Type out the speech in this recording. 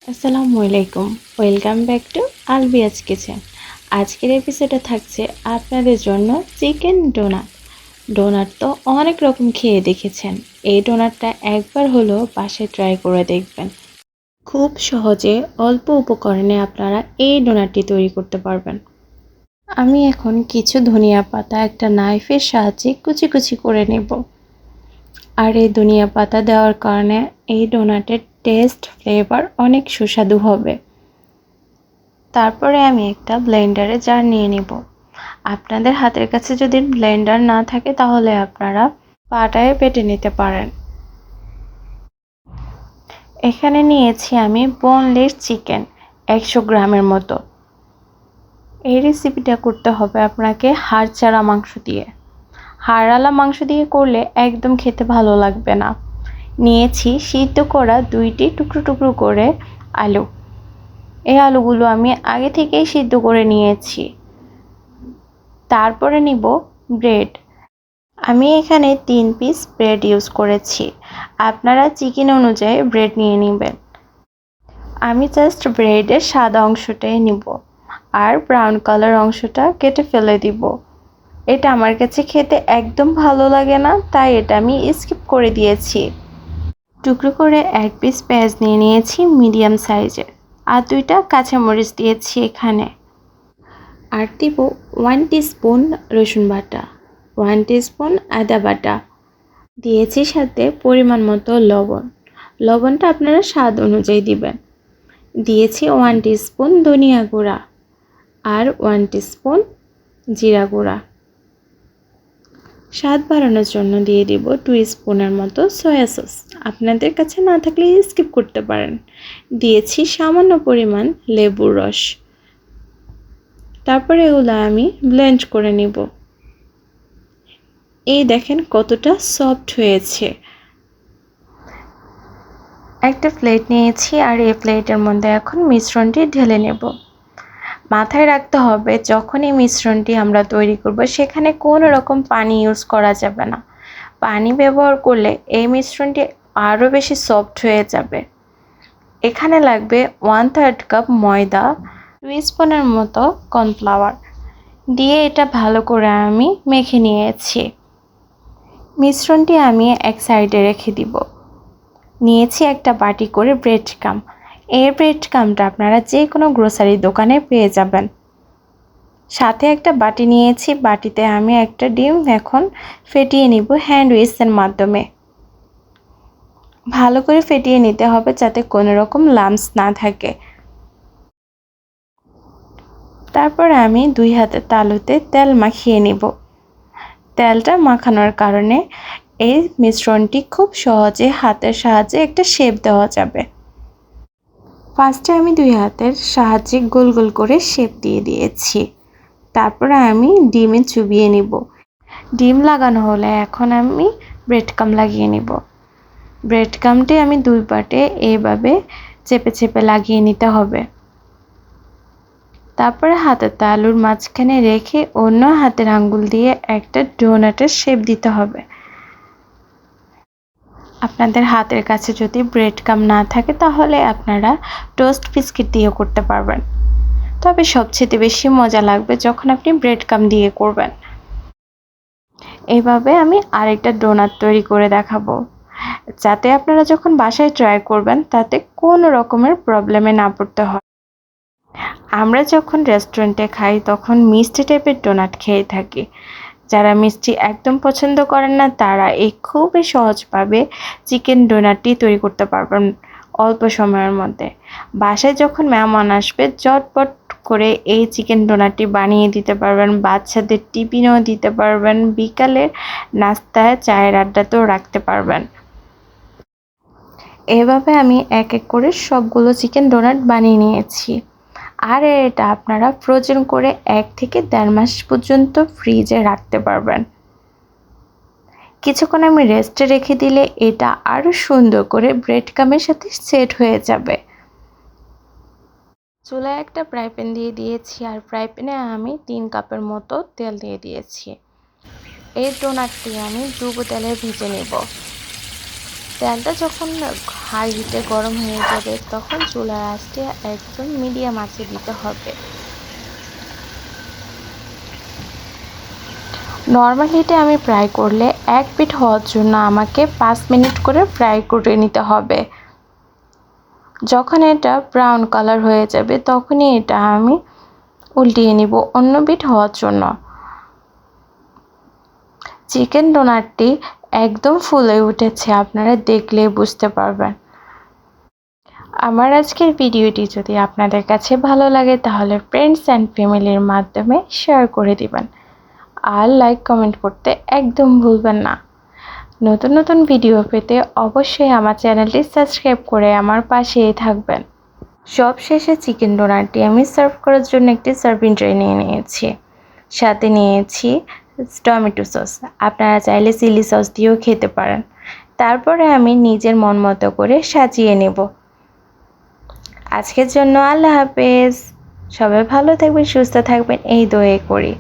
আসসালামু আলাইকুম। Welcome back to Albiya's kitchen. আজকের এপিসোডে থাকছে আপনাদের জন্য চিকেন ডোনাট। ডোনাট তো অনেক রকম খেয়ে দেখেছেন, এই ডোনাটটা একবার হলেও বাসায় ট্রাই করে দেখবেন। খুব সহজে অল্প উপকরণে আপনারা এই ডোনাটটি তৈরি করতে পারবেন। আমি এখন কিছু ধনিয়া পাতা একটা নাইফের সাহায্যে কুচি কুচি করে নেব। আর এই ধনিয়া পাতা দেওয়ার কারণে এই ডোনাটের টেস্ট ফ্লেভার অনেক সুস্বাদু হবে। তারপরে আমি একটা ব্লেন্ডারে জার নিয়ে নিব। আপনাদের হাতের কাছে যদি ব্লেন্ডার না থাকে তাহলে আপনারা পাটায় বেটে নিতে পারেন। এখানে নিয়েছি আমি বোনলেস চিকেন 100 গ্রামের মতো। এই রেসিপিটা করতে হবে আপনাকে হাড় ছাড়া মাংস দিয়ে। হাড়ওয়ালা মাংস দিয়ে করলে একদম খেতে ভালো লাগবে না। নিয়েছি সিদ্ধ করা 2টি টুকরো টুকরো করে আলু। এই আলুগুলো আমি আগে থেকেই সিদ্ধ করে নিয়েছি। তারপরে নিব ব্রেড। আমি এখানে 3 পিস ব্রেড ইউজ করেছি। আপনারা চিকেন অনুযায়ী ব্রেড নিয়ে নেবেন। আমি জাস্ট ব্রেডের সাদা অংশটাই নিব আর ব্রাউন কালার অংশটা কেটে ফেলে দিব। এটা আমার কাছে খেতে একদম ভালো লাগে না, তাই এটা আমি স্কিপ করে দিয়েছি। টুকরো করে 1 পিস পেঁয়াজ নিয়ে নিয়েছি মিডিয়াম সাইজের, আর 2টা কাঁচামরিচ দিয়েছি এখানে। আর দিব 1 টিস্পুন রসুন বাটা, 1 টিস্পুন আদা বাটা, দিয়েছি সাথে পরিমাণ মতো লবণ। লবণটা আপনারা স্বাদ অনুযায়ী দিবেন। দিয়েছি 1 টিস্পুন ধনিয়া গুঁড়া আর 1 টিস্পুন জিরা গুঁড়া। স্বাদ বাড়ানোর জন্য দিয়ে দিব 2 স্পুনের মতো সয়া সস। আপনাদের কাছে না থাকলে স্কিপ করতে পারেন। দিয়েছি সামান্য পরিমাণ লেবুর রস। তারপরে এগুলো আমি ব্লেন্ড করে নিব। এই দেখেন কতটা সফট হয়েছে। একটা প্লেট নিয়েছি আর এই প্লেটের মধ্যে এখন মিশ্রণটি ঢেলে নেব। মাথায় রাখতে হবে যখন এই মিশ্রণটি আমরা তৈরি করব সেখানে কোনো রকম পানি ইউজ করা যাবে না। পানি ব্যবহার করলে এই মিশ্রণটি আরও বেশি সফট হয়ে যাবে। এখানে লাগবে 1/3 কাপ ময়দা, 2 স্পুনের মতো কর্নফ্লাওয়ার দিয়ে এটা ভালো করে আমি মেখে নিয়েছি। মিশ্রণটি আমি এক সাইডে রেখে দিব। নিয়েছি একটা বাটি করে ব্রেড ক্রাম্ব। এই ব্রেড ক্রাম্বটা আপনারা যে কোনো গ্রোসারি দোকানে পেয়ে যাবেন। সাথে একটা বাটি নিয়েছি, বাটিতে আমি একটা ডিম এখন ফেটিয়ে নিব হ্যান্ড উইস্কের মাধ্যমে। ভালো করে ফেটিয়ে নিতে হবে যাতে কোনো রকম লাম্পস না থাকে। তারপর আমি 2 হাতের তালুতে তেল মাখিয়ে নিব। তেলটা মাখানোর কারণে এই মিশ্রণটি খুব সহজে হাতের সাহায্যে একটা শেপ দেওয়া যাবে। ফার্স্টে আমি 2 হাতের সাহায্যে গোল গোল করে শেপ দিয়ে দিয়েছি। তারপরে আমি ডিমে চুবিয়ে নিব। ডিম লাগানো হলে এখন আমি ব্রেড ক্রাম্ব লাগিয়ে নিব। ব্রেড ক্রাম্বটি আমি 2 পাটে এইভাবে চেপে চেপে লাগিয়ে নিতে হবে। তারপরে হাতের তালুর মাঝখানে রেখে অন্য হাতের আঙ্গুল দিয়ে একটা ডোনাটের শেপ দিতে হবে। আপনাদের হাতের কাছে যদি ব্রেড ক্রাম্ব না থাকে তাহলে আপনারা টোস্ট বিস্কিট দিয়েও করতে পারবেন। তবে সবচেয়ে বেশি মজা লাগবে যখন আপনি ব্রেড ক্রাম্ব দিয়ে করবেন। এইভাবে আমি আরেকটা ডোনাট তৈরি করে দেখাবো, যাতে আপনারা যখন বাসায় ট্রাই করবেন তাতে কোনো রকমের প্রবলেমে না পড়তে হয়। আমরা যখন রেস্টুরেন্টে খাই তখন মিষ্টি টাইপের ডোনাট খেয়ে থাকি। যারা মিষ্টি একদম পছন্দ করেন না তারা এই খুবই সহজভাবে চিকেন ডোনাটটি তৈরি করতে পারবেন অল্প সময়ের মধ্যে। বাসায় যখন মেহমান আসবে ঝটপট করে এই চিকেন ডোনাটটি বানিয়ে দিতে পারবেন। বাচ্চাদের টিফিনেও দিতে পারবেন, বিকালের নাস্তায় চায়ের আড্ডাতেও রাখতে পারবেন। এভাবে আমি এক এক করে সবগুলো চিকেন ডোনাট বানিয়ে নিয়েছি। আর এটা আপনারা ফ্রোজেন করে 1 থেকে 1.5 মাস পর্যন্ত ফ্রিজে রাখতে পারবেন। কিছুক্ষণ আমি রেস্টে রেখে দিলে এটা আরও সুন্দর করে ব্রেড ক্রাম্বের সাথে সেট হয়ে যাবে। চুলায় একটা ফ্রাই প্যান দিয়ে দিয়েছি আর ফ্রাই প্যানে আমি 3 কাপের মতো তেল দিয়ে দিয়েছি। এই ডোনাটটি আমি ডুবো তেলে ভেজে নেব। তেলটা যখন হাই হিটে গরম হয়ে যাবে তখন চুলার আঁচটি একদম মিডিয়াম আঁচে দিতে হবে। নর্মাল হিটে আমি ফ্রাই করলে এক পিঠ হওয়ার জন্য আমাকে 5 মিনিট করে ফ্রাই করে নিতে হবে। যখন এটা ব্রাউন কালার হয়ে যাবে তখনই এটা আমি উল্টিয়ে নিব অন্য পিঠ হওয়ার জন্য। চিকেন ডোনাটটি একদম ফুলে উঠেছে, আপনারা দেখলেই বুঝতে পারবেন। আমার আজকের ভিডিওটি যদি আপনাদের কাছে ভালো লাগে তাহলে ফ্রেন্ডস অ্যান্ড ফ্যামিলির মাধ্যমে শেয়ার করে দিবেন আর লাইক কমেন্ট করতে একদম ভুলবেন না। নতুন নতুন ভিডিও পেতে অবশ্যই আমার চ্যানেলটি সাবস্ক্রাইব করে আমার পাশেই থাকবেন। সব শেষে চিকেন ডোনাটটি আমি সার্ভ করার জন্য একটি সার্ভিং ট্রে নিয়ে নিয়েছি, সাথে নিয়েছি টমেটো সস, আপনারা চাইলে চিলি সস দিয়েও খেতে পারেন। তারপরে আমি নিজের মন মতো করে সাজিয়ে নেব। আজকের জন্য আল্লাহ হাফেজ। সবাই ভালো থাকবেন, সুস্থ থাকবেন এই দোয়া করি।